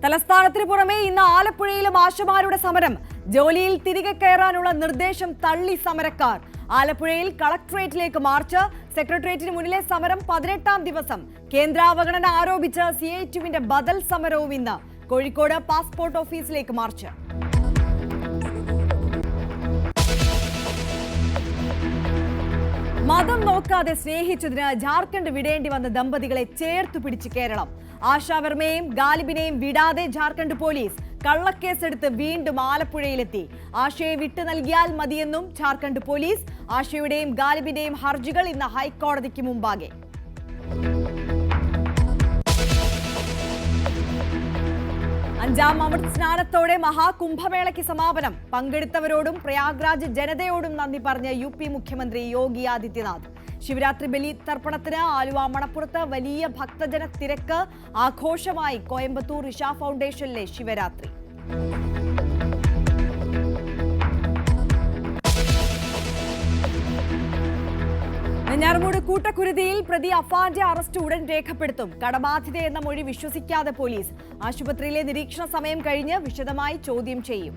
തലസ്ഥാനത്തിന് പുറമെ ഇന്ന് ആലപ്പുഴയിലും ആശമാരുടെ സമരം. ജോലിയിൽ തിരികെ കയറാനുള്ള നിർദ്ദേശം തള്ളി സമരക്കാർ. ആലപ്പുഴയിൽ കളക്ടറേറ്റിലേക്ക് മാർച്ച്. സെക്രട്ടേറിയറ്റിന് മുന്നിലെ സമരം 18ാം ദിവസം. കേന്ദ്രാവഗണന ആരോപിച്ച് CITUവിന്റെ ബദൽ സമരവും ഇന്ന്. കോഴിക്കോട് പാസ്പോർട്ട് ഓഫീസിലേക്ക് മാർച്ച്. മതം നോക്കാതെ സ്നേഹിച്ചതിന് ജാർഖണ്ഡ് വിടേണ്ടി വന്ന ദമ്പതികളെ ചേർത്തു പിടിച്ച് കേരളം. ആശാവർമ്മയെയും ഗാലിബിനെയും വിടാതെ ജാർഖണ്ഡ് പോലീസ്. കള്ളക്കേസെടുത്ത് വീണ്ടും ആലപ്പുഴയിലെത്തി. ആശയെ വിട്ടു നൽകിയാൽ മതിയെന്നും ജാർഖണ്ഡ് പോലീസ്. ആശയുടെയും ഗാലിബിന്റെയും ഹർജികൾ ഇന്ന് ഹൈക്കോടതിക്ക് മുമ്പാകെ. അഞ്ചാം അമൃത് സ്നാനത്തോടെ മഹാകുംഭമേളയ്ക്ക് സമാപനം. പങ്കെടുത്തവരോടും പ്രയാഗ്രാജ് ജനതയോടും നന്ദി പറഞ്ഞ UP മുഖ്യമന്ത്രി യോഗി ആദിത്യനാഥ്. ശിവരാത്രി ബലി തർപ്പണത്തിന് ആലുവ മണപ്പുറത്ത് വലിയ ഭക്തജന തിരക്ക്. ആഘോഷമായി കോയമ്പത്തൂർ ഇഷ ഫൗണ്ടേഷനിലെ ശിവരാത്രി. വെഞ്ഞാറമൂട് കൂട്ടക്കുരുതിയിൽ പ്രതി അഫാന്റെ അറസ്റ്റ് ഉടൻ രേഖപ്പെടുത്തും. കടബാധിതയെന്ന മൊഴി വിശ്വസിക്കാതെ പോലീസ്. ആശുപത്രിയിലെ നിരീക്ഷണ സമയം കഴിഞ്ഞ് വിശദമായി ചോദ്യം ചെയ്യും.